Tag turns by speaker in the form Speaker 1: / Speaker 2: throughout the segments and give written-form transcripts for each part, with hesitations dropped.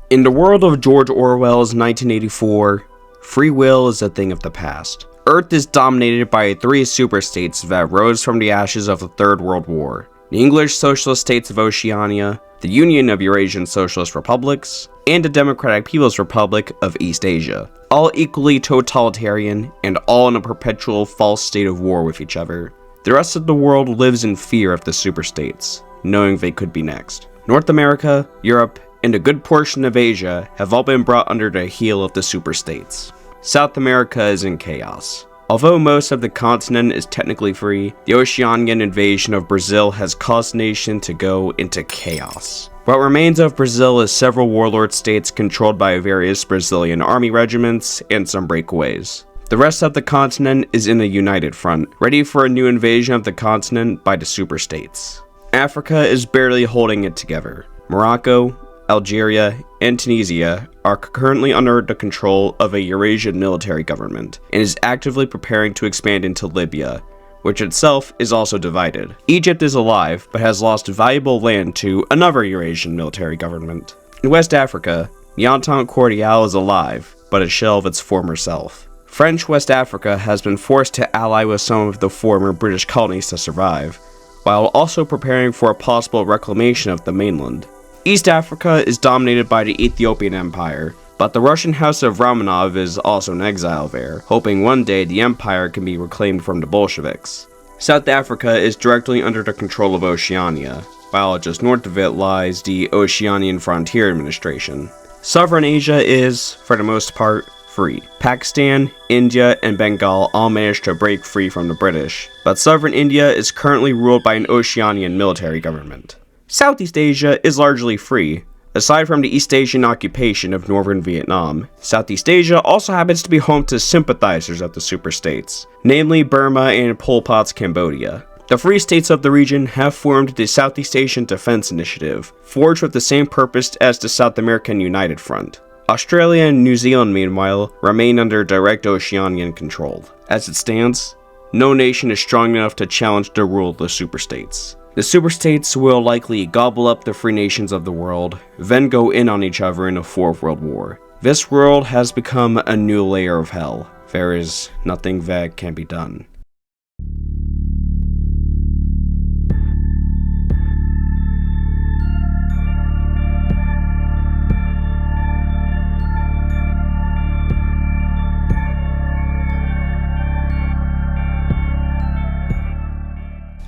Speaker 1: In the world of George Orwell's 1984, free will is a thing of the past. Earth is dominated by three superstates that rose from the ashes of the Third World War: the English Socialist States of Oceania, the Union of Eurasian Socialist Republics, and the Democratic People's Republic of East Asia, all equally totalitarian and all in a perpetual false state of war with each other. The rest of the world lives in fear of the superstates, knowing they could be next. North America, Europe, and a good portion of Asia have all been brought under the heel of the superstates. South America is in chaos. Although most of the continent is technically free, the Oceanian invasion of Brazil has caused the nation to go into chaos. What remains of Brazil is several warlord states controlled by various Brazilian army regiments and some breakaways. The rest of the continent is in a united front, ready for a new invasion of the continent by the superstates. Africa is barely holding it together. Morocco, Algeria, and Tunisia are currently under the control of a Eurasian military government, and is actively preparing to expand into Libya, which itself is also divided. Egypt is alive, but has lost valuable land to another Eurasian military government. In West Africa, the Entente Cordiale is alive, but a shell of its former self. French West Africa has been forced to ally with some of the former British colonies to survive, while also preparing for a possible reclamation of the mainland. East Africa is dominated by the Ethiopian Empire, but the Russian House of Romanov is also in exile there, hoping one day the empire can be reclaimed from the Bolsheviks. South Africa is directly under the control of Oceania, while just north of it lies the Oceanian Frontier Administration. Southern Asia is, for the most part, free. Pakistan, India, and Bengal all managed to break free from the British, but southern India is currently ruled by an Oceanian military government. Southeast Asia is largely free. Aside from the East Asian occupation of northern Vietnam, Southeast Asia also happens to be home to sympathizers of the superstates, namely Burma and Pol Pot's Cambodia. The free states of the region have formed the Southeast Asian Defense Initiative, forged with the same purpose as the South American United Front. Australia and New Zealand, meanwhile, remain under direct Oceanian control. As it stands, no nation is strong enough to challenge the rule of the superstates. The superstates will likely gobble up the free nations of the world, then go in on each other in a fourth world war. This world has become a new layer of hell. There is nothing that can be done.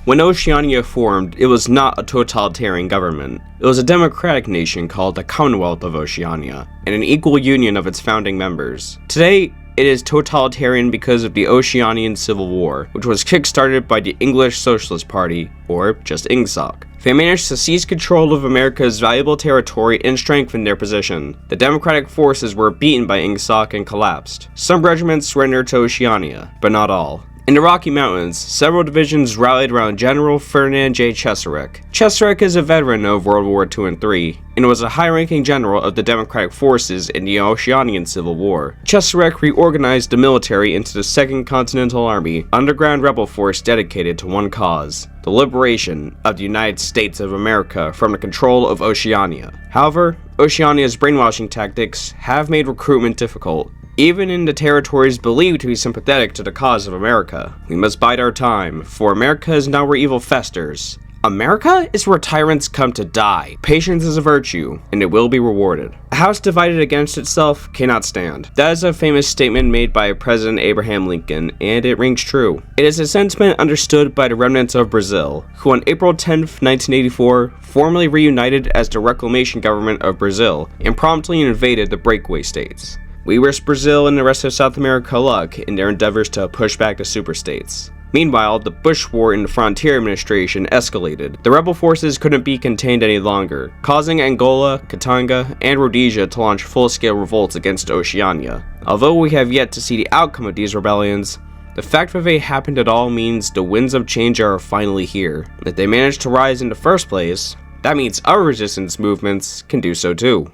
Speaker 1: When Oceania formed, it was not a totalitarian government. It was a democratic nation called the Commonwealth of Oceania, and an equal union of its founding members. Today, it is totalitarian because of the Oceanian Civil War, which was kick-started by the English Socialist Party, or just INGSOC. They managed to seize control of America's valuable territory and strengthen their position. The democratic forces were beaten by INGSOC and collapsed. Some regiments surrendered to Oceania, but not all. In the Rocky Mountains, several divisions rallied around General Ferdinand J. Cheserek. Cheserek is a veteran of World War II and III, and was a high-ranking general of the Democratic forces in the Oceanian Civil War. Cheserek reorganized the military into the Second Continental Army, underground rebel force dedicated to one cause: the liberation of the United States of America from the control of Oceania. However, Oceania's brainwashing tactics have made recruitment difficult. Even in the territories believed to be sympathetic to the cause of America. We must bide our time, for America is not where evil festers. America is where tyrants come to die. Patience is a virtue, and it will be rewarded. A house divided against itself cannot stand. That is a famous statement made by President Abraham Lincoln, and it rings true. It is a sentiment understood by the remnants of Brazil, who on April 10, 1984, formally reunited as the Reclamation Government of Brazil, and promptly invaded the breakaway states. We wish Brazil and the rest of South America luck in their endeavors to push back the superstates. Meanwhile, the Bush War in the Frontier Administration escalated. The rebel forces couldn't be contained any longer, causing Angola, Katanga, and Rhodesia to launch full-scale revolts against Oceania. Although we have yet to see the outcome of these rebellions, the fact that they happened at all means the winds of change are finally here. If they managed to rise in the first place, that means our resistance movements can do so too.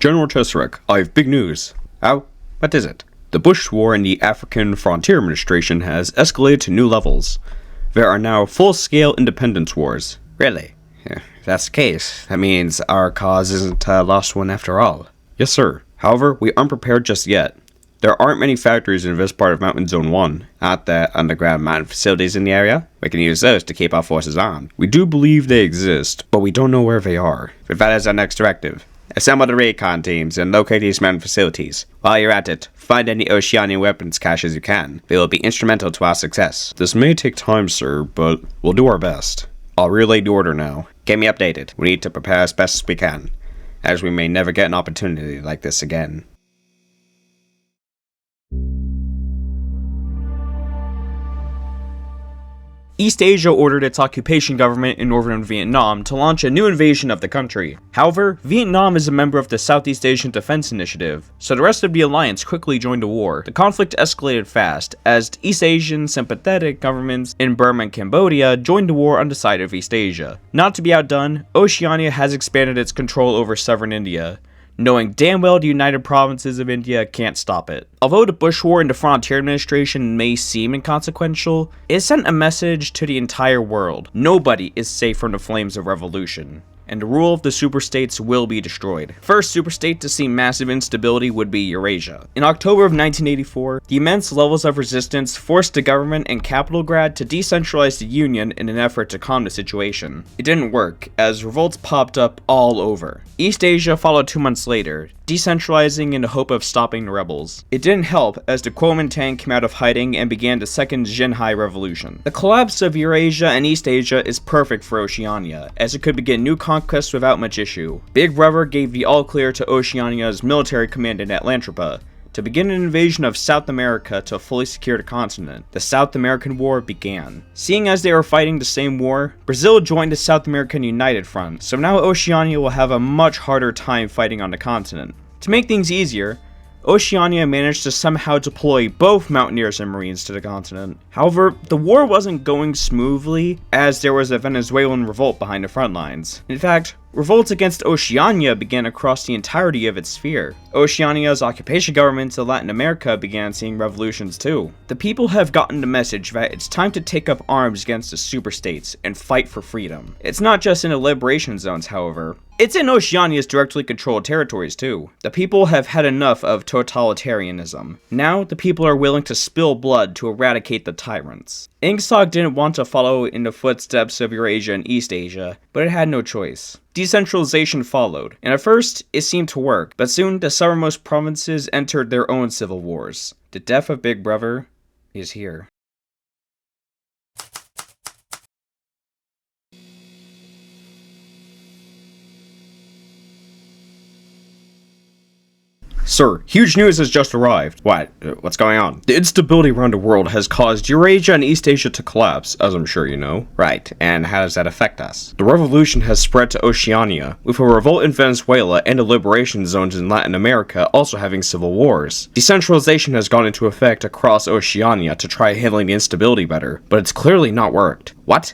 Speaker 2: General Cheserek, I have big news.
Speaker 1: Oh, what is it? The Bush War and the African Frontier Administration has escalated to new levels. There are now full-scale independence wars. Really? If that's the case, that means our cause isn't a lost one after all. Yes, sir. However, we aren't prepared just yet. There aren't many factories in this part of Mountain Zone 1. Not the underground mining facilities in the area. We can use those to keep our forces armed. We do believe they exist, but we don't know where they are. But that is our next directive. Assemble the recon teams and locate these mountain facilities. While you're at it, find any Oceanian weapons caches you can. They will be instrumental to our success. This may take time, sir, but we'll do our best. I'll relay the order now. Keep me updated. We need to prepare as best as we can, as we may never get an opportunity like this again. East Asia ordered its occupation government in northern Vietnam to launch a new invasion of the country. However, Vietnam is a member of the Southeast Asian Defense Initiative, so the rest of the alliance quickly joined the war. The conflict escalated fast, as East Asian sympathetic governments in Burma and Cambodia joined the war on the side of East Asia. Not to be outdone, Oceania has expanded its control over southern India, knowing damn well the United Provinces of India can't stop it. Although the Bush War and the Frontier Administration may seem inconsequential, it sent a message to the entire world. Nobody is safe from the flames of revolution, and the rule of the superstates will be destroyed. First superstate to see massive instability would be Eurasia. In October of 1984, the immense levels of resistance forced the government in Capitalgrad to decentralize the Union in an effort to calm the situation. It didn't work, as revolts popped up all over. East Asia followed 2 months later, decentralizing in the hope of stopping the rebels. It didn't help, as the Kuomintang came out of hiding and began the Second Xinhai Revolution. The collapse of Eurasia and East Asia is perfect for Oceania, as it could begin new conquests without much issue. Big Brother gave the all-clear to Oceania's military command in Atlantropa to begin an invasion of South America to fully secure the continent. The South American War began. Seeing as they were fighting the same war, Brazil joined the South American United Front, so now Oceania will have a much harder time fighting on the continent. To make things easier, Oceania managed to somehow deploy both mountaineers and marines to the continent. However, the war wasn't going smoothly, as there was a Venezuelan revolt behind the front lines. In fact, revolts against Oceania began across the entirety of its sphere. Oceania's occupation governments in Latin America began seeing revolutions too. The people have gotten the message that it's time to take up arms against the superstates and fight for freedom. It's not just in the liberation zones, however. It's in Oceania's directly controlled territories too. The people have had enough of totalitarianism. Now, the people are willing to spill blood to eradicate the tyrants. Ingsoc didn't want to follow in the footsteps of Eurasia and East Asia, but it had no choice. Decentralization followed, and at first, it seemed to work, but soon the southernmost provinces entered their own civil wars. The death of Big Brother is here. Sir, huge news has just arrived. What? What's going on? The instability around the world has caused Eurasia and East Asia to collapse, as I'm sure you know. Right, and how does that affect us? The revolution has spread to Oceania, with a revolt in Venezuela and the liberation zones in Latin America also having civil wars. Decentralization has gone into effect across Oceania to try handling the instability better, but it's clearly not worked. What?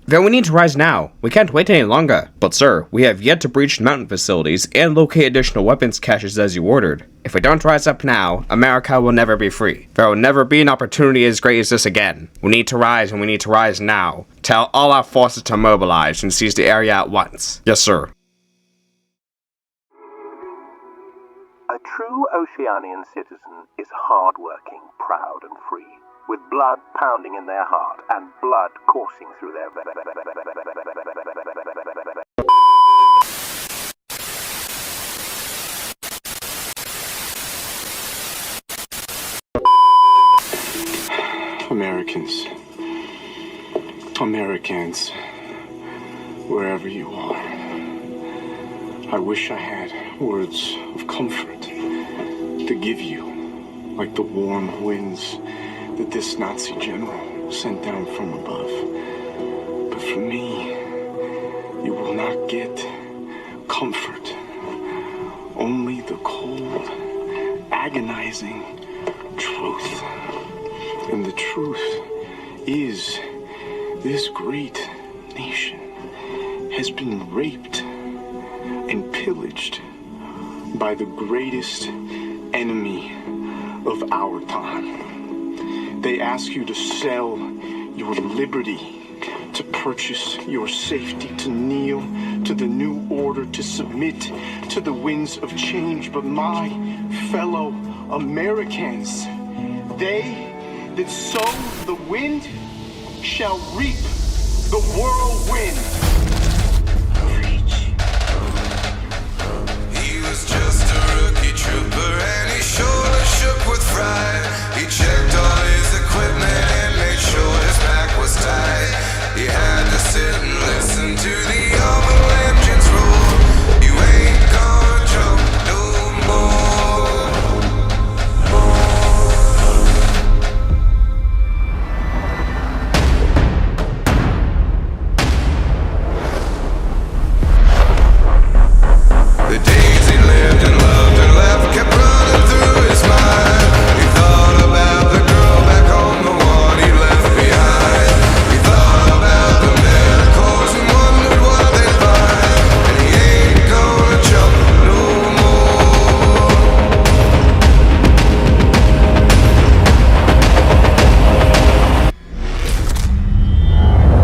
Speaker 1: Then we need to rise now. We can't wait any longer. But sir, we have yet to breach the mountain facilities and locate additional weapons caches as you ordered. If we don't rise up now, America will never be free. There will never be an opportunity as great as this again. We need to rise, and we need to rise now. Tell all our forces to mobilize and seize the area at once. Yes, sir.
Speaker 2: A true Oceanian citizen is hard-working, proud and free, with blood pounding in their heart and blood coursing through their
Speaker 3: Americans, wherever you are, I wish I had words of comfort to give you, like the warm winds that this Nazi general sent down from above. But for me, you will not get comfort, only the cold, agonizing truth. And the truth is, this great nation has been raped and pillaged by the greatest enemy of our time. They ask you to sell your liberty, to purchase your safety, to kneel to the new order, to submit to the winds of change. But my fellow Americans, they that sow the wind shall reap the whirlwind.
Speaker 4: He was just a rookie trooper and he sure shook with pride. He checked all his equipment and made sure his back was tight. He had to sit and listen to the auto engines roar. You ain't gonna jump no more. The days he lived and loved and left kept running through his mind. He thought about the girl back on the one he left behind. He thought about the miracles and wondered what they'd find. And he ain't gonna jump no more.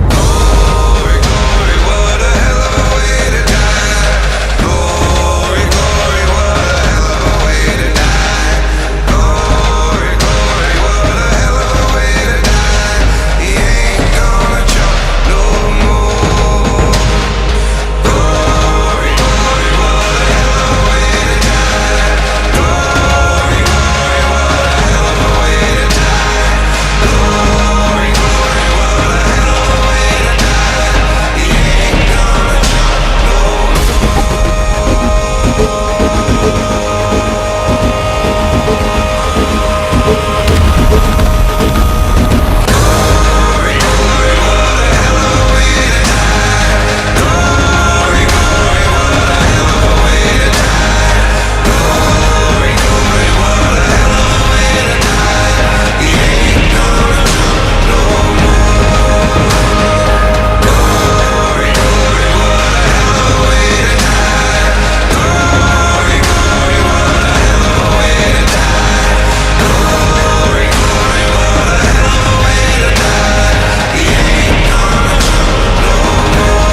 Speaker 4: Glory, glory, what a hell of a way to die. Glory, glory, what a hell of a way to die. Glory, glory, what a hell of a way to die. He ain't gonna jump no more. Glory, glory, what a hell of a way to die. Glory, glory, what a hell of a way to die. Glory, glory, what a hell of a way to die. He ain't gonna jump no Glory, glory, what a hell of a way to die. Glory, glory, what a hell of a way to die. Glory, glory, what a hell of a way to die. He ain't gonna jump no more. Glory, glory, what a hell of a way to die. Glory, glory, what a hell of a way to die. Glory, glory, what a hell of a way to die. He ain't gonna jump no more.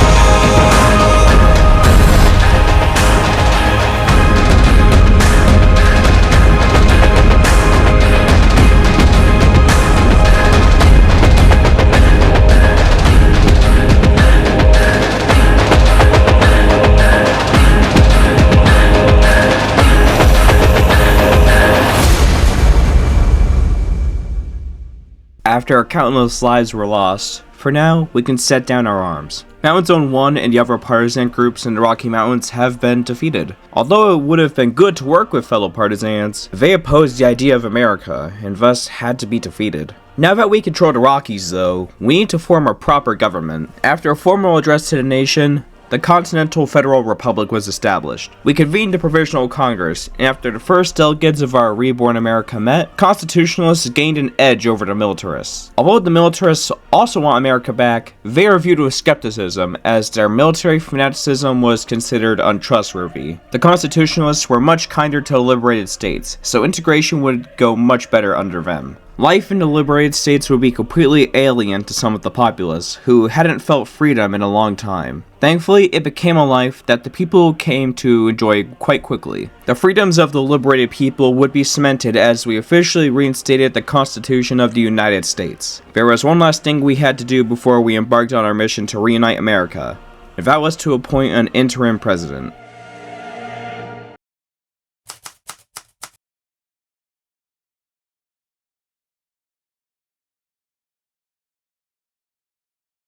Speaker 1: After our countless lives were lost, for now, we can set down our arms. Mountain Zone 1 and the other partisan groups in the Rocky Mountains have been defeated. Although it would have been good to work with fellow partisans, they opposed the idea of America, and thus had to be defeated. Now that we control the Rockies though, we need to form a proper government. After a formal address to the nation, the Continental Federal Republic was established. We convened a provisional Congress, and after the first delegates of our reborn America met, constitutionalists gained an edge over the militarists. Although the militarists also want America back, they are viewed with skepticism, as their military fanaticism was considered untrustworthy. The constitutionalists were much kinder to the liberated states, so integration would go much better under them. Life in the liberated states would be completely alien to some of the populace, who hadn't felt freedom in a long time. Thankfully, it became a life that the people came to enjoy quite quickly. The freedoms of the liberated people would be cemented as we officially reinstated the Constitution of the United States. There was one last thing we had to do before we embarked on our mission to reunite America, and that was to appoint an interim president.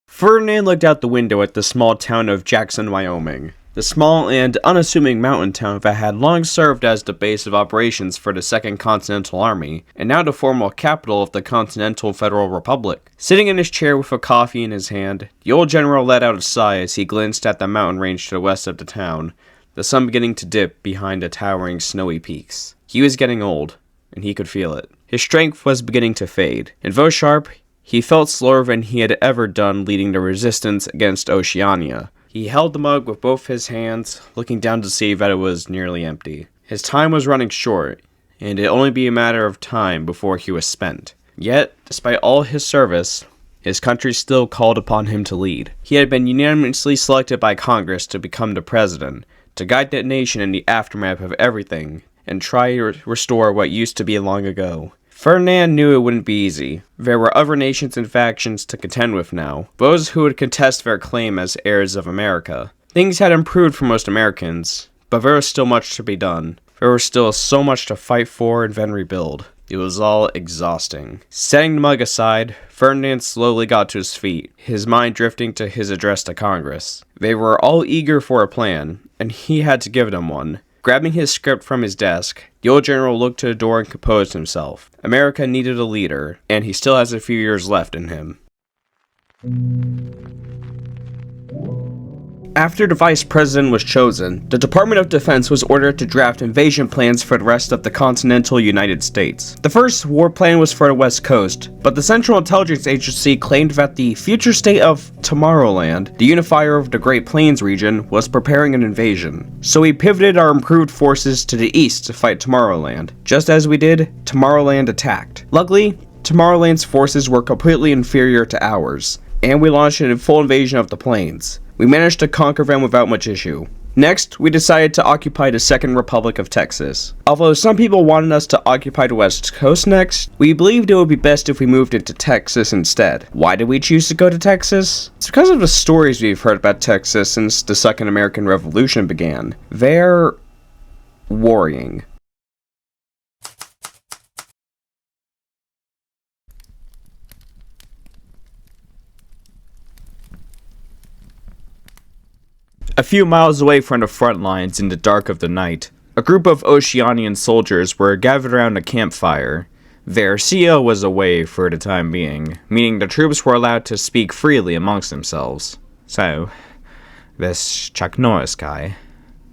Speaker 1: Ferdinand looked out the window at the small town of Jackson, Wyoming. The small and unassuming mountain town that had long served as the base of operations for the Second Continental Army, and now the formal capital of the Continental Federal Republic. Sitting in his chair with a coffee in his hand, the old general let out a sigh as he glanced at the mountain range to the west of the town, the sun beginning to dip behind the towering snowy peaks. He was getting old, and he could feel it. His strength was beginning to fade, and though sharp, he felt slower than he had ever done leading the resistance against Oceania. He held the mug with both his hands, looking down to see that it was nearly empty. His time was running short, and it'd only be a matter of time before he was spent. Yet, despite all his service, his country still called upon him to lead. He had been unanimously selected by Congress to become the president, to guide that nation in the aftermath of everything, and try to restore what used to be long ago. Ferdinand knew it wouldn't be easy. There were other nations and factions to contend with now, those who would contest their claim as heirs of America. Things had improved for most Americans, but there was still much to be done. There was still so much to fight for and then rebuild. It was all exhausting. Setting the mug aside, Ferdinand slowly got to his feet, his mind drifting to his address to Congress. They were all eager for a plan, and he had to give them one. Grabbing his script from his desk, the old general looked to the door and composed himself. America needed a leader, and he still has a few years left in him. After the vice president was chosen, the Department of Defense was ordered to draft invasion plans for the rest of the continental United States. The first war plan was for the West Coast, but the Central Intelligence Agency claimed that the future state of Tomorrowland, the unifier of the Great Plains region, was preparing an invasion. So we pivoted our improved forces to the east to fight Tomorrowland. Just as we did, Tomorrowland attacked. Luckily, Tomorrowland's forces were completely inferior to ours, and we launched a full invasion of the plains. We managed to conquer them without much issue. Next, we decided to occupy the Second Republic of Texas. Although some people wanted us to occupy the West Coast next, we believed it would be best if we moved into Texas instead. Why did we choose to go to Texas? It's because of the stories we've heard about Texas since the Second American Revolution began. They're worrying. A few miles away from the front lines in the dark of the night, a group of Oceanian soldiers were gathered around a campfire. Their CO was away for the time being, meaning the troops were allowed to speak freely amongst themselves. So, this Chuck Norris guy,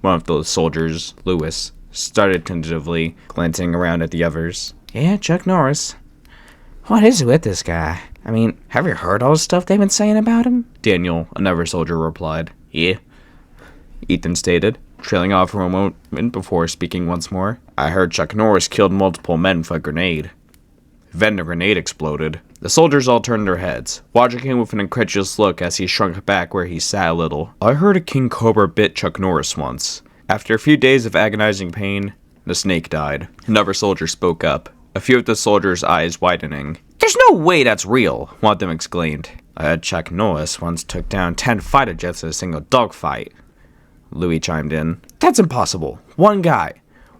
Speaker 1: one of those soldiers, Lewis, started tentatively, glancing around at the others. Yeah, Chuck Norris. What is it with this guy? I mean, have you heard all the stuff they've been saying about him? Daniel, another soldier, replied. Yeah, Ethan stated, trailing off for a moment before speaking once more. I heard Chuck Norris killed multiple men with a grenade. Then the grenade exploded. The soldiers all turned their heads, watching him with an incredulous look as he shrunk back where he sat a little. I heard a king cobra bit Chuck Norris once. After a few days of agonizing pain, the snake died. Another soldier spoke up, a few of the soldiers' eyes widening. There's no way that's real, one of them exclaimed. I heard Chuck Norris once took down 10 fighter jets in a single dogfight. Louis chimed in. That's impossible. One guy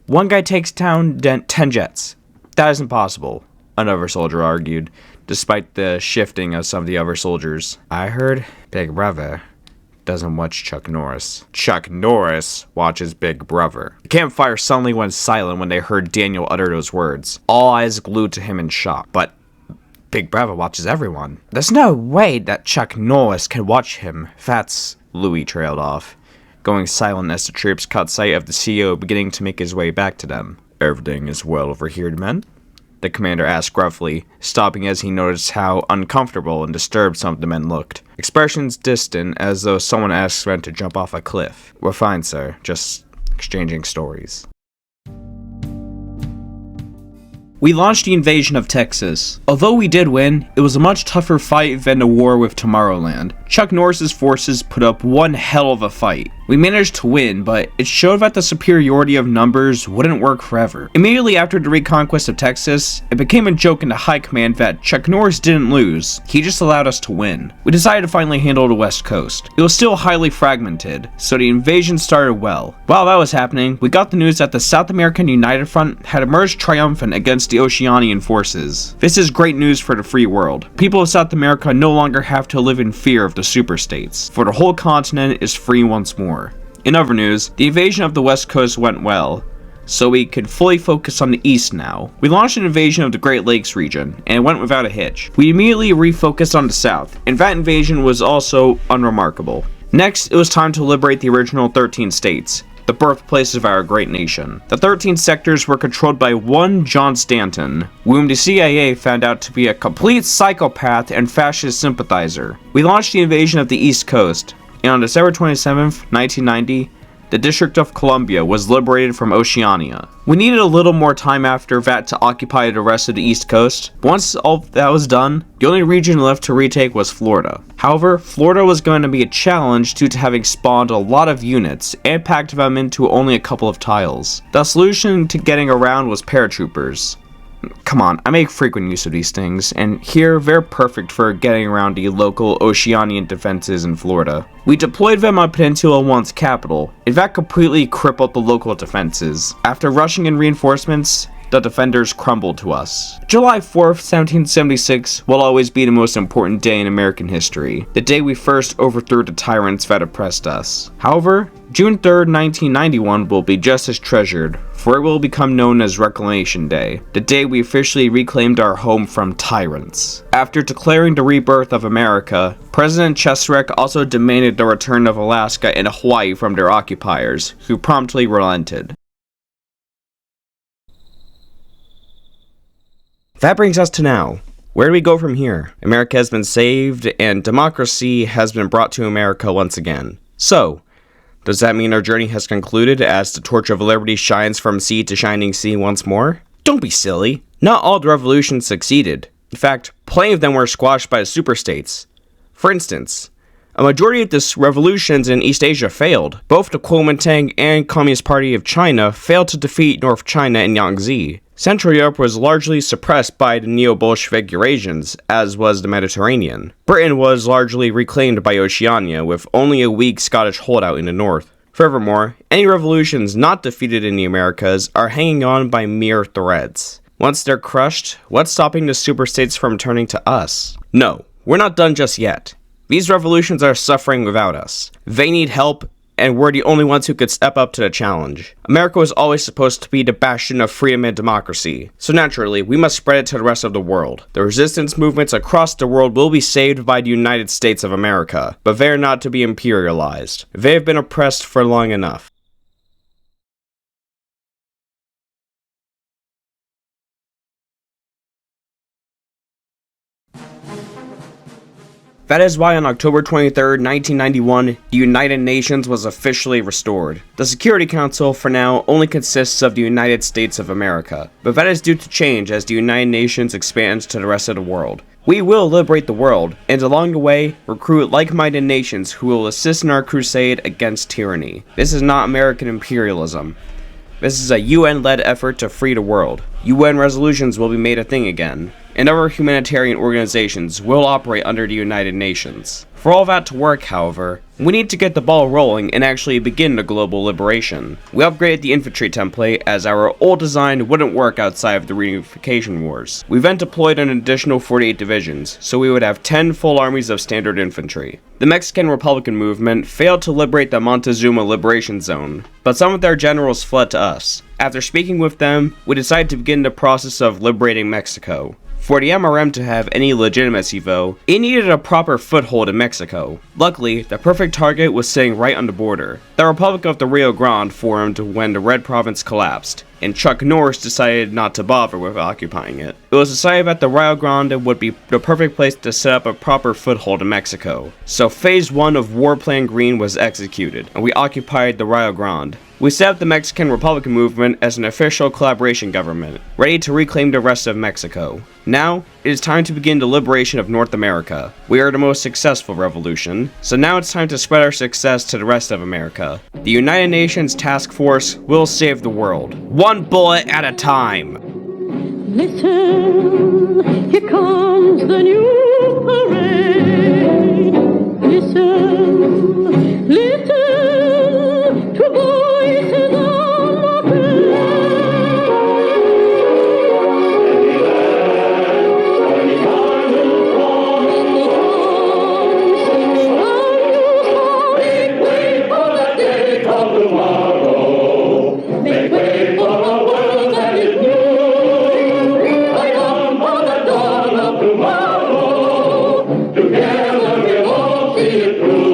Speaker 1: takes down 10 jets. That is impossible, another soldier argued, despite the shifting of some of the other soldiers. I heard Big Brother doesn't watch Chuck Norris. Chuck Norris watches Big Brother. The campfire suddenly went silent when they heard Daniel utter those words, all eyes glued to him in shock. But Big Brother watches everyone. There's no way that Chuck Norris can watch him. That's... Louis trailed off, going silent as the troops caught sight of the CO beginning to make his way back to them. Everything is well over here, men? The commander asked gruffly, stopping as he noticed how uncomfortable and disturbed some of the men looked. Expressions distant, as though someone asked them to jump off a cliff. We're fine, sir. Just exchanging stories. We launched the invasion of Texas. Although we did win, it was a much tougher fight than the war with Tomorrowland. Chuck Norris's forces put up one hell of a fight. We managed to win, but it showed that the superiority of numbers wouldn't work forever. Immediately after the reconquest of Texas, it became a joke in the high command that Chuck Norris didn't lose, he just allowed us to win. We decided to finally handle the West Coast. It was still highly fragmented, so the invasion started well. While that was happening, we got the news that the South American United Front had emerged triumphant against the Oceanian forces. This is great news for the free world. People of South America no longer have to live in fear of the superstates, for the whole continent is free once more. In other news, the invasion of the West Coast went well, so we could fully focus on the East now. We launched an invasion of the Great Lakes region, and it went without a hitch. We immediately refocused on the South, and that invasion was also unremarkable. Next, it was time to liberate the original 13 states, the birthplace of our great nation. The 13 sectors were controlled by one John Stanton, whom the CIA found out to be a complete psychopath and fascist sympathizer. We launched the invasion of the East Coast, and on December 27th, 1990, the District of Columbia was liberated from Oceania. We needed a little more time after that to occupy the rest of the East Coast. Once all that was done, the only region left to retake was Florida. However, Florida was going to be a challenge due to having spawned a lot of units and packed them into only a couple of tiles. The solution to getting around was paratroopers. Come on, I make frequent use of these things, and here they're perfect for getting around the local Oceanian defenses in Florida. We deployed them on Peninsula 1's capital, and that completely crippled the local defenses. After rushing in reinforcements, the defenders crumbled to us. July 4th, 1776 will always be the most important day in American history, the day we first overthrew the tyrants that oppressed us. However, June 3rd, 1991 will be just as treasured, for it will become known as Reclamation Day, the day we officially reclaimed our home from tyrants. After declaring the rebirth of America, President Cheserek also demanded the return of Alaska and Hawaii from their occupiers, who promptly relented. That brings us to now. Where do we go from here? America has been saved, and democracy has been brought to America once again. So, does that mean our journey has concluded as the torch of liberty shines from sea to shining sea once more? Don't be silly. Not all the revolutions succeeded. In fact, plenty of them were squashed by the superstates. For instance, a majority of the revolutions in East Asia failed. Both the Kuomintang and Communist Party of China failed to defeat North China and Yangtze. Central Europe was largely suppressed by the neo-Bolshevik Eurasians, as was the Mediterranean. Britain was largely reclaimed by Oceania, with only a weak Scottish holdout in the north. Furthermore, any revolutions not defeated in the Americas are hanging on by mere threads. Once they're crushed, what's stopping the superstates from turning to us? No, we're not done just yet. These revolutions are suffering without us. They need help, and we're the only ones who could step up to the challenge. America was always supposed to be the bastion of freedom and democracy, so naturally, we must spread it to the rest of the world. The resistance movements across the world will be saved by the United States of America, but they are not to be imperialized. They have been oppressed for long enough. That is why on October 23rd, 1991, the United Nations was officially restored. The Security Council, for now, only consists of the United States of America, but that is due to change as the United Nations expands to the rest of the world. We will liberate the world, and along the way, recruit like-minded nations who will assist in our crusade against tyranny. This is not American imperialism. This is a UN-led effort to free the world. UN resolutions will be made a thing again, and other humanitarian organizations will operate under the United Nations. For all that to work, however, we need to get the ball rolling and actually begin the global liberation. We upgraded the infantry template as our old design wouldn't work outside of the reunification wars. We then deployed an additional 48 divisions, so we would have 10 full armies of standard infantry. The Mexican Republican movement failed to liberate the Montezuma Liberation Zone, but some of their generals fled to us. After speaking with them, we decided to begin the process of liberating Mexico. For the MRM to have any legitimacy though, it needed a proper foothold in Mexico. Luckily, the perfect target was sitting right on the border. The Republic of the Rio Grande formed when the Red Province collapsed, and Chuck Norris decided not to bother with occupying it. It was decided that the Rio Grande would be the perfect place to set up a proper foothold in Mexico. So Phase 1 of War Plan Green was executed, and we occupied the Rio Grande. We set up the Mexican Republican movement as an official collaboration government, ready to reclaim the rest of Mexico. Now, it is time to begin the liberation of North America. We are the most successful revolution, so now it's time to spread our success to the rest of America. The United Nations Task Force will save the world, one bullet at a time.
Speaker 5: Listen, here comes the new parade. Listen, listen to voices on the Make way for the day of tomorrow. Make way for a world that is new. I come for the dawn of tomorrow. Together we'll all see it through.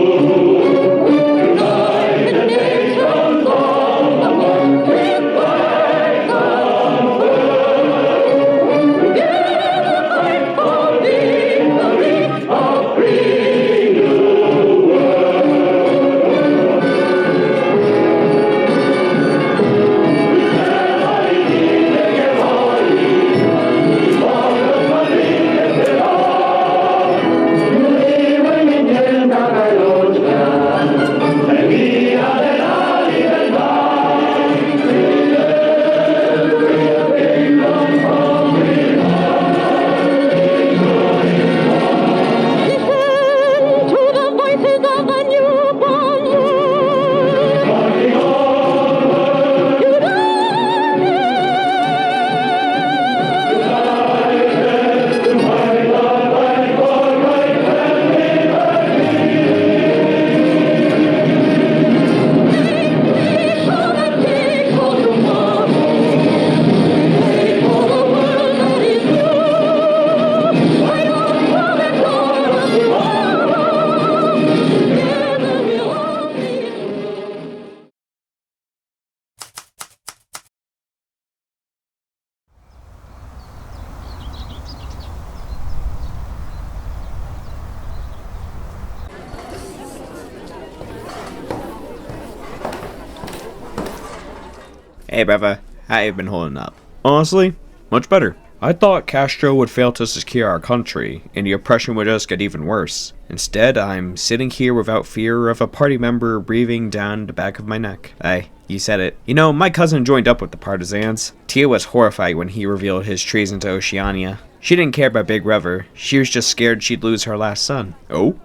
Speaker 1: Hey brother, how you been holding up? Honestly, much better. I thought Castro would fail to secure our country, and the oppression would just get even worse. Instead, I'm sitting here without fear of a party member breathing down the back of my neck. Hey, you said it. You know, my cousin joined up with the partisans. Tia was horrified when he revealed his treason to Oceania. She didn't care about Big River, she was just scared she'd lose her last son. Oh?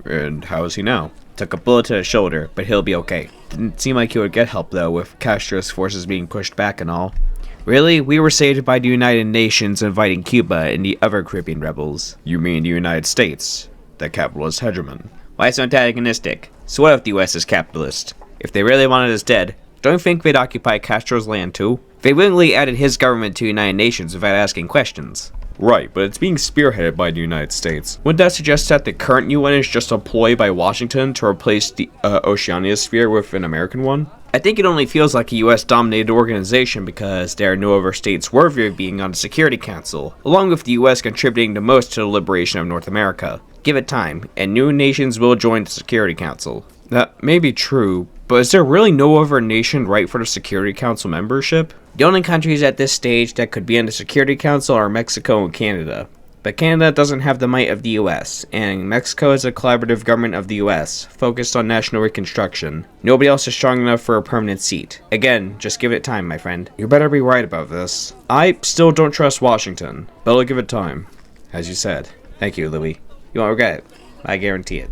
Speaker 1: And how is he now? Took a bullet to the shoulder, but he'll be okay. Didn't seem like he would get help though, with Castro's forces being pushed back and all. Really? We were saved by the United Nations inviting Cuba and the other Caribbean rebels. You mean the United States, the capitalist hegemon? Why so antagonistic? So what if the US is capitalist? If they really wanted us dead, don't you think they'd occupy Castro's land too? They willingly added his government to the United Nations without asking questions. Right, but it's being spearheaded by the United States. Wouldn't that suggest that the current UN is just a ploy by Washington to replace the Oceania sphere with an American one? I think it only feels like a US-dominated organization because there are no other states worthy of being on the Security Council, along with the US contributing the most to the liberation of North America. Give it time, and new nations will join the Security Council. That may be true, but is there really no other nation right for the Security Council membership? The only countries at this stage that could be in the Security Council are Mexico and Canada. But Canada doesn't have the might of the US, and Mexico is a collaborative government of the US, focused on national reconstruction. Nobody else is strong enough for a permanent seat. Again, just give it time, my friend. You better be right about this. I still don't trust Washington, but I'll give it time. As you said. Thank you, Louis. You won't regret it. I guarantee it.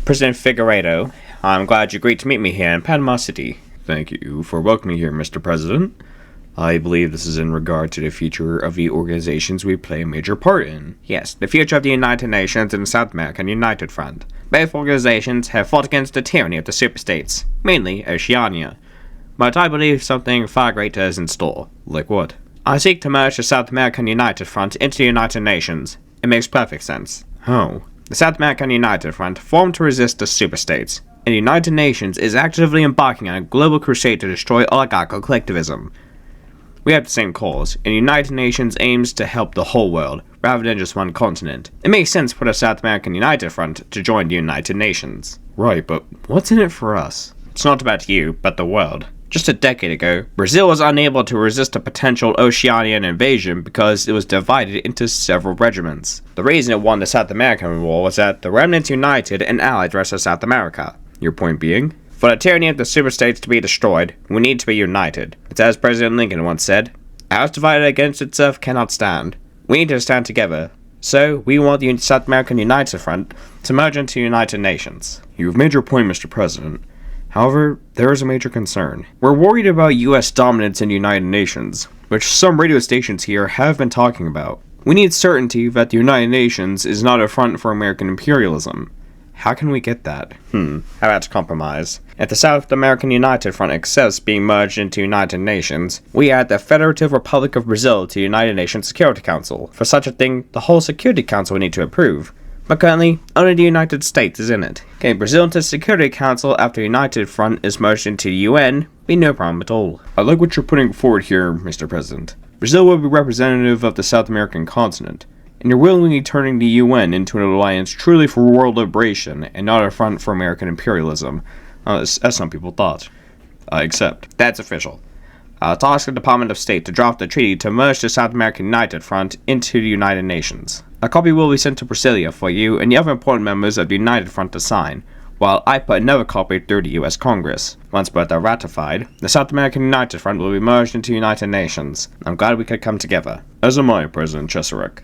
Speaker 1: President Figueiredo, I'm glad you agreed to meet me here in Panama City. Thank you for welcoming me here, Mr. President. I believe this is in regard to the future of the organizations we play a major part in. Yes, the future of the United Nations and the South American United Front. Both organizations have fought against the tyranny of the superstates, mainly Oceania. But I believe something far greater is in store. Like what? I seek to merge the South American United Front into the United Nations. It makes perfect sense. How? The South American United Front formed to resist the superstates, and the United Nations is actively embarking on a global crusade to destroy oligarchical collectivism. We have the same cause, and the United Nations aims to help the whole world, rather than just one continent. It makes sense for the South American United Front to join the United Nations. Right, but what's in it for us? It's not about you, but the world. Just a decade ago, Brazil was unable to resist a potential Oceanian invasion because it was divided into several regiments. The reason it won the South American War was that the remnants united and allied the rest of South America. Your point being? For the tyranny of the superstates to be destroyed, we need to be united. It's as President Lincoln once said, "A house divided against itself cannot stand." We need to stand together. So, we want the South American United Front to merge into the United Nations. You've made your point, Mr. President. However, there is a major concern. We're worried about US dominance in the United Nations, which some radio stations here have been talking about. We need certainty that the United Nations is not a front for American imperialism. How can we get that? How about compromise? If the South American United Front accepts being merged into United Nations, we add the Federative Republic of Brazil to the United Nations Security Council. For such a thing, the whole Security Council would need to approve. But currently, only the United States is in it. Getting Brazil into the Security Council after the United Front is merged into the UN would be no problem at all. I like what you're putting forward here, Mr. President. Brazil will be representative of the South American continent, and you're willingly turning the UN into an alliance truly for world liberation and not a front for American imperialism, as some people thought. I accept. That's official. I'll ask the Department of State to draft the treaty to merge the South American United Front into the United Nations. A copy will be sent to Brasilia for you and the other important members of the United Front to sign, while I put another copy through the US Congress. Once both are ratified, the South American United Front will be merged into the United Nations. I'm glad we could come together. As am I, President Cheserek.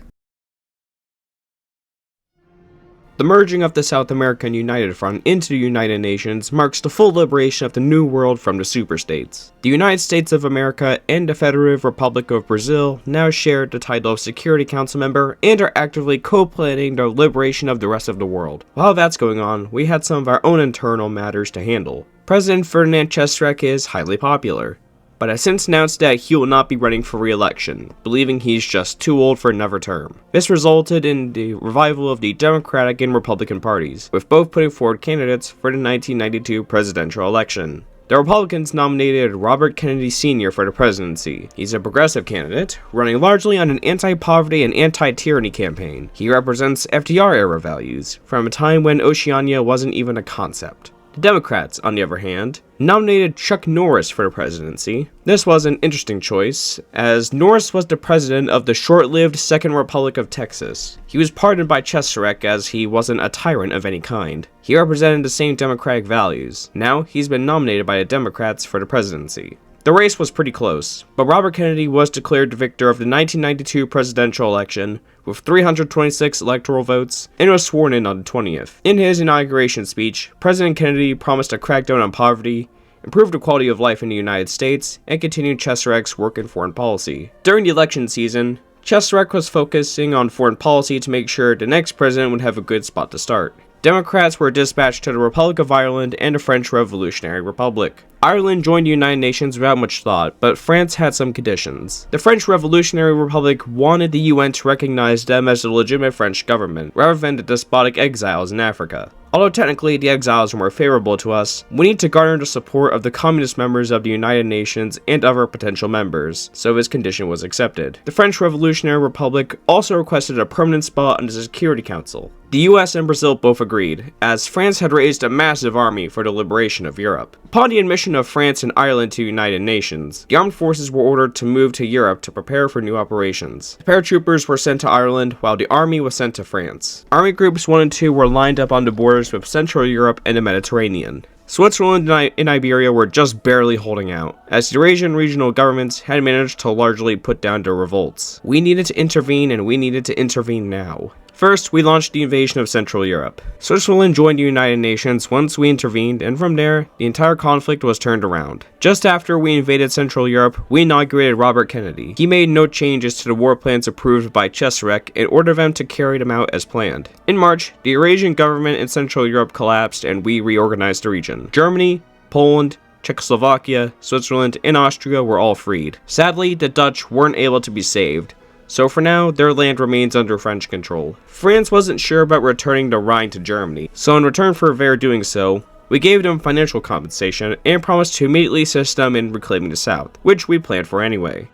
Speaker 1: The merging of the South American United Front into the United Nations marks the full liberation of the New World from the superstates. The United States of America and the Federative Republic of Brazil now share the title of Security Council member and are actively co-planning the liberation of the rest of the world. While that's going on, we had some of our own internal matters to handle. President Ferdinand Cheserek is highly popular, but has since announced that he will not be running for re-election, believing he's just too old for another term. This resulted in the revival of the Democratic and Republican parties, with both putting forward candidates for the 1992 presidential election. The Republicans nominated Robert Kennedy Sr. for the presidency. He's a progressive candidate, running largely on an anti-poverty and anti-tyranny campaign. He represents FDR-era values, from a time when Oceania wasn't even a concept. The Democrats, on the other hand, nominated Chuck Norris for the presidency. This was an interesting choice, as Norris was the president of the short-lived Second Republic of Texas. He was pardoned by Cheserek as he wasn't a tyrant of any kind. He represented the same democratic values. Now, he's been nominated by the Democrats for the presidency. The race was pretty close, but Robert Kennedy was declared the victor of the 1992 presidential election with 326 electoral votes and was sworn in on the 20th. In his inauguration speech, President Kennedy promised a crackdown on poverty, improved the quality of life in the United States, and continued Cheserek's work in foreign policy. During the election season, Cheserek was focusing on foreign policy to make sure the next president would have a good spot to start. Democrats were dispatched to the Republic of Ireland and the French Revolutionary Republic. Ireland joined the United Nations without much thought, but France had some conditions. The French Revolutionary Republic wanted the UN to recognize them as the legitimate French government, rather than the despotic exiles in Africa. Although technically the exiles are more favorable to us, we need to garner the support of the communist members of the United Nations and other potential members, so his condition was accepted. The French Revolutionary Republic also requested a permanent spot on the Security Council. The US and Brazil both agreed, as France had raised a massive army for the liberation of Europe. Upon the admission of France and Ireland to the United Nations, the armed forces were ordered to move to Europe to prepare for new operations. The paratroopers were sent to Ireland, while the army was sent to France. Army groups 1 and 2 were lined up on the borders with Central Europe and the Mediterranean. Switzerland and Iberia were just barely holding out, as the Eurasian regional governments had managed to largely put down their revolts. We needed to intervene, and we needed to intervene now. First, we launched the invasion of Central Europe. Switzerland joined the United Nations once we intervened, and from there, the entire conflict was turned around. Just after we invaded Central Europe, we inaugurated Robert Kennedy. He made no changes to the war plans approved by Cheserek and ordered them to carry them out as planned. In March, the Eurasian government in Central Europe collapsed and we reorganized the region. Germany, Poland, Czechoslovakia, Switzerland, and Austria were all freed. Sadly, the Dutch weren't able to be saved, so for now, their land remains under French control. France wasn't sure about returning the Rhine to Germany, so in return for their doing so, we gave them financial compensation and promised to immediately assist them in reclaiming the South, which we planned for anyway.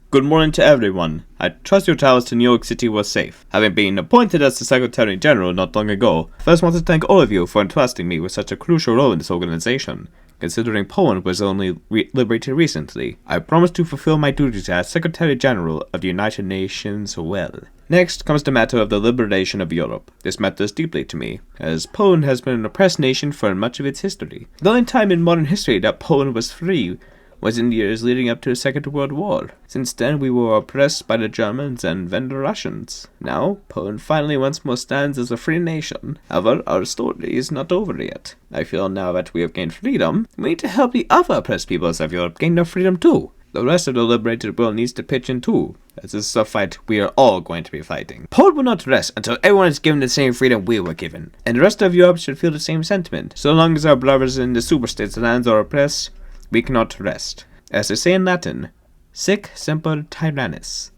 Speaker 6: Good morning to everyone. I trust your travels to New York City was safe. Having been appointed as the Secretary General not long ago, I first want to thank all of you for entrusting me with such a crucial role in this organization. Considering Poland was only liberated recently, I promise to fulfill my duties as Secretary General of the United Nations well. Next comes the matter of the liberation of Europe. This matters deeply to me, as Poland has been an oppressed nation for much of its history. The only time in modern history that Poland was free was in the years leading up to the Second World War. Since then, we were oppressed by the Germans and then the Russians. Now, Poland finally once more stands as a free nation. However, our story is not over yet. I feel now that we have gained freedom, we need to help the other oppressed peoples of Europe gain their freedom too. The rest of the liberated world needs to pitch in too, as this is a fight we are all going to be fighting. Poland will not rest until everyone is given the same freedom we were given, and the rest of Europe should feel the same sentiment. So long as our brothers in the superstates lands are oppressed, we cannot rest. As they say in Latin, sic semper tyrannis.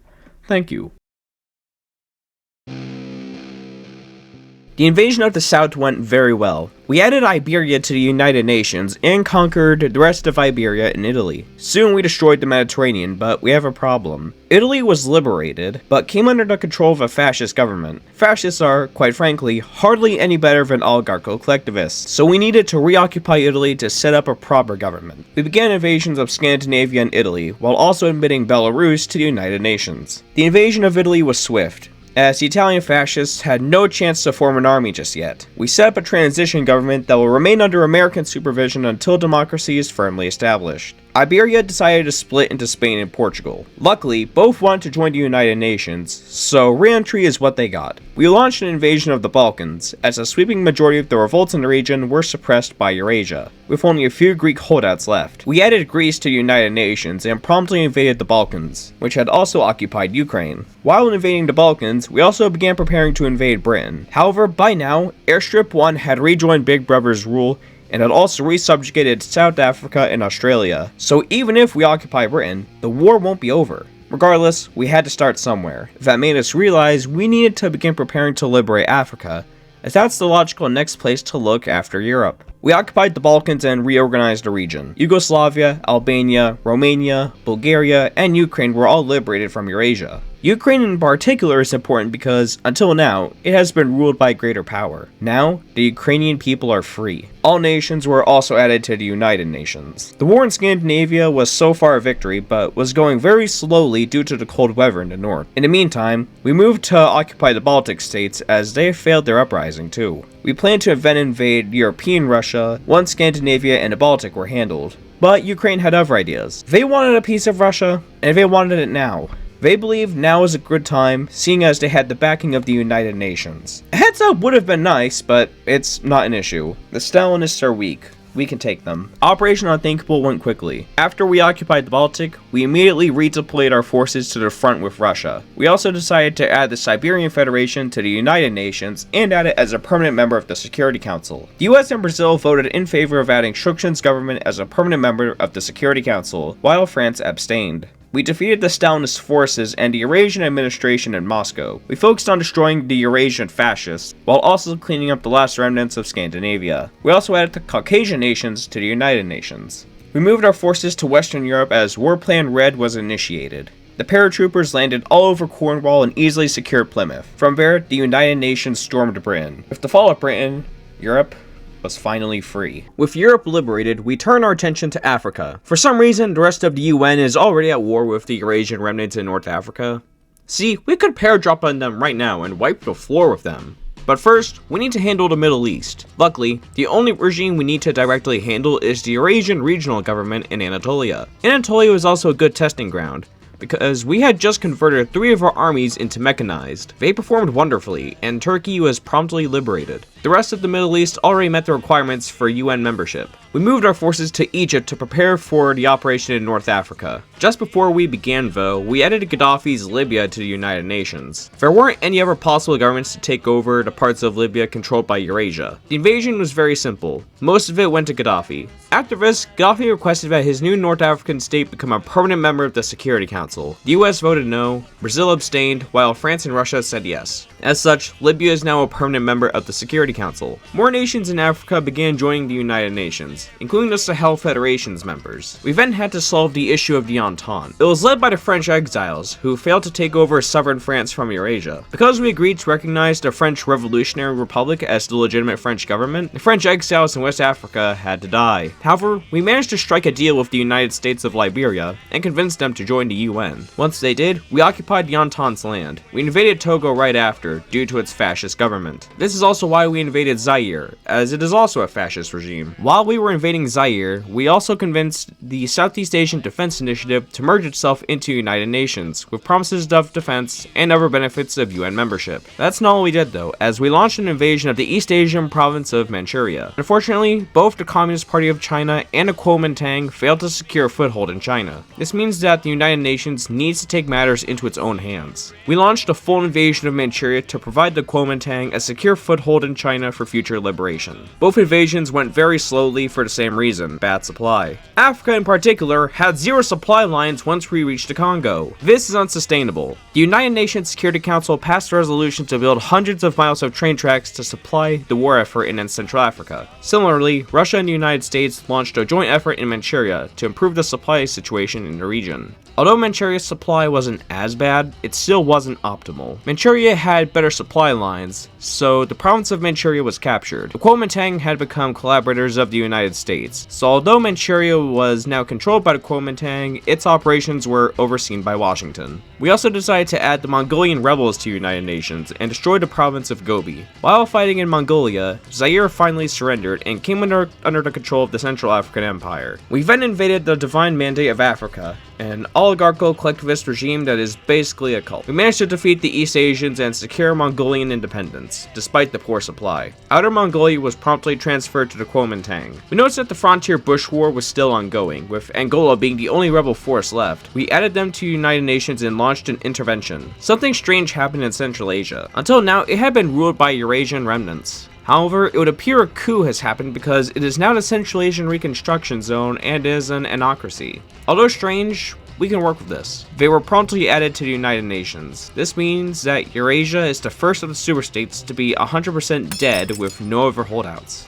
Speaker 6: Thank you.
Speaker 1: The invasion of the South went very well. We added Iberia to the United Nations and conquered the rest of Iberia and Italy. Soon we destroyed the Mediterranean, but we have a problem. Italy was liberated, but came under the control of a fascist government. Fascists are, quite frankly, hardly any better than oligarchical collectivists, so we needed to reoccupy Italy to set up a proper government. We began invasions of Scandinavia and Italy, while also admitting Belarus to the United Nations. The invasion of Italy was swift, as the Italian fascists had no chance to form an army just yet. We set up a transition government that will remain under American supervision until democracy is firmly established. Iberia decided to split into Spain and Portugal. Luckily, both wanted to join the United Nations, so re-entry is what they got. We launched an invasion of the Balkans, as a sweeping majority of the revolts in the region were suppressed by Eurasia, with only a few Greek holdouts left. We added Greece to the United Nations and promptly invaded the Balkans, which had also occupied Ukraine. While invading the Balkans, we also began preparing to invade Britain. However, by now, Airstrip 1 had rejoined Big Brother's rule and had also resubjugated South Africa and Australia. So even if we occupy Britain, the war won't be over. Regardless, we had to start somewhere. That made us realize we needed to begin preparing to liberate Africa, as that's the logical next place to look after Europe. We occupied the Balkans and reorganized the region. Yugoslavia, Albania, Romania, Bulgaria, and Ukraine were all liberated from Eurasia. Ukraine in particular is important because, until now, it has been ruled by a greater power. Now, the Ukrainian people are free. All nations were also added to the United Nations. The war in Scandinavia was so far a victory, but was going very slowly due to the cold weather in the north. In the meantime, we moved to occupy the Baltic states as they failed their uprising too. We planned to then invade European Russia once Scandinavia and the Baltic were handled. But Ukraine had other ideas. They wanted a piece of Russia, and they wanted it now. They believed now is a good time, seeing as they had the backing of the United Nations. A heads up would have been nice, but it's not an issue. The Stalinists are weak. We can take them. Operation Unthinkable went quickly. After we occupied the Baltic, we immediately redeployed our forces to the front with Russia. We also decided to add the Siberian Federation to the United Nations and add it as a permanent member of the Security Council. The US and Brazil voted in favor of adding Shukshin's government as a permanent member of the Security Council, while France abstained. We defeated the Stalinist forces and the Eurasian administration in Moscow. We focused on destroying the Eurasian fascists, while also cleaning up the last remnants of Scandinavia. We also added the Caucasian nations to the United Nations. We moved our forces to Western Europe as War Plan Red was initiated. The paratroopers landed all over Cornwall and easily secured Plymouth. From there, the United Nations stormed Britain. With the fall of Britain, Europe was finally free. With Europe liberated, we turn our attention to Africa. For some reason, the rest of the UN is already at war with the Eurasian remnants in North Africa. See, we could paradrop on them right now and wipe the floor with them. But first, we need to handle the Middle East. Luckily, the only regime we need to directly handle is the Eurasian regional government in Anatolia. Anatolia was also a good testing ground, because we had just converted 3 of our armies into mechanized. They performed wonderfully, and Turkey was promptly liberated. The rest of the Middle East already met the requirements for UN membership. We moved our forces to Egypt to prepare for the operation in North Africa. Just before we began though, we added Gaddafi's Libya to the United Nations. There weren't any other possible governments to take over the parts of Libya controlled by Eurasia. The invasion was very simple. Most of it went to Gaddafi. After this, Gaddafi requested that his new North African state become a permanent member of the Security Council. The US voted no, Brazil abstained, while France and Russia said yes. As such, Libya is now a permanent member of the Security Council. More nations in Africa began joining the United Nations, including the Sahel Federation's members. We then had to solve the issue of the Entente. It was led by the French exiles, who failed to take over southern France from Eurasia. Because we agreed to recognize the French Revolutionary Republic as the legitimate French government, the French exiles in West Africa had to die. However, we managed to strike a deal with the United States of Liberia and convince them to join the UN. Once they did, we occupied the Entente's land. We invaded Togo right after, due to its fascist government. This is also why we invaded Zaire, as it is also a fascist regime. While we were invading Zaire, we also convinced the Southeast Asian Defense Initiative to merge itself into United Nations, with promises of defense and other benefits of UN membership. That's not all we did though, as we launched an invasion of the East Asian province of Manchuria. Unfortunately, both the Communist Party of China and the Kuomintang failed to secure a foothold in China. This means that the United Nations needs to take matters into its own hands. We launched a full invasion of Manchuria to provide the Kuomintang a secure foothold in China for future liberation. Both invasions went very slowly for the same reason, bad supply. Africa in particular had 0 supply lines once we reached the Congo. This is unsustainable. The United Nations Security Council passed a resolution to build hundreds of miles of train tracks to supply the war effort in Central Africa. Similarly, Russia and the United States launched a joint effort in Manchuria to improve the supply situation in the region. Although Manchuria's supply wasn't as bad, it still wasn't optimal. Manchuria had better supply lines, so the province of Manchuria was captured. The Kuomintang had become collaborators of the United States, so although Manchuria was now controlled by the Kuomintang, its operations were overseen by Washington. We also decided to add the Mongolian rebels to United Nations and destroy the province of Gobi. While fighting in Mongolia, Zaire finally surrendered and came under the control of the Central African Empire. We then invaded the Divine Mandate of Africa, an oligarchical collectivist regime that is basically a cult. We managed to defeat the East Asians and secure Mongolian independence, despite the poor supply. Outer Mongolia was promptly transferred to the Kuomintang. We noticed that the frontier bush war was still ongoing, with Angola being the only rebel force left. We added them to United Nations and launched an intervention. Something strange happened in Central Asia. Until now, it had been ruled by Eurasian remnants. However, it would appear a coup has happened because it is now the Central Asian Reconstruction Zone and is an anocracy. Although strange, we can work with this. They were promptly added to the United Nations. This means that Eurasia is the first of the superstates to be 100% dead with no other holdouts.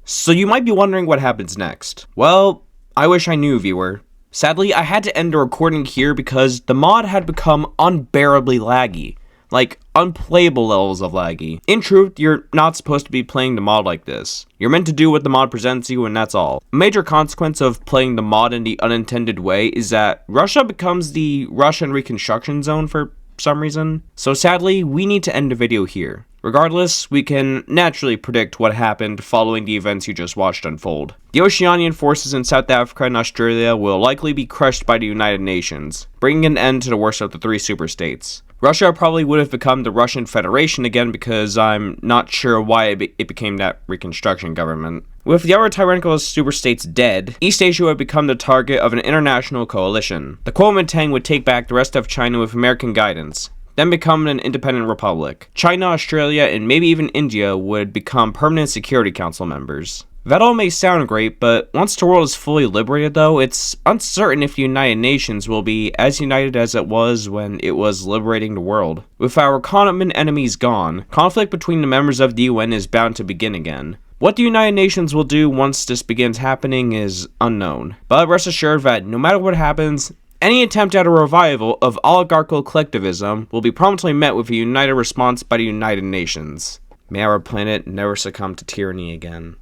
Speaker 1: So you might be wondering what happens next. Well, I wish I knew, viewer. Sadly, I had to end the recording here because the mod had become unbearably laggy. Like, unplayable levels of laggy. In truth, you're not supposed to be playing the mod like this. You're meant to do what the mod presents you, and that's all. A major consequence of playing the mod in the unintended way is that Russia becomes the Russian Reconstruction Zone for some reason. So sadly, we need to end the video here. Regardless, we can naturally predict what happened following the events you just watched unfold. The Oceanian forces in South Africa and Australia will likely be crushed by the United Nations, bringing an end to the worst of the three superstates. Russia probably would have become the Russian Federation again because I'm not sure why it became that Reconstruction government. With the other tyrannical superstates dead, East Asia would become the target of an international coalition. The Kuomintang would take back the rest of China with American guidance, then become an independent republic. China, Australia, and maybe even India would become permanent Security Council members. That all may sound great, but once the world is fully liberated though, it's uncertain if the United Nations will be as united as it was when it was liberating the world. With our common enemies gone, conflict between the members of the UN is bound to begin again. What the United Nations will do once this begins happening is unknown, but rest assured that no matter what happens, any attempt at a revival of oligarchical collectivism will be promptly met with a united response by the United Nations. May our planet never succumb to tyranny again.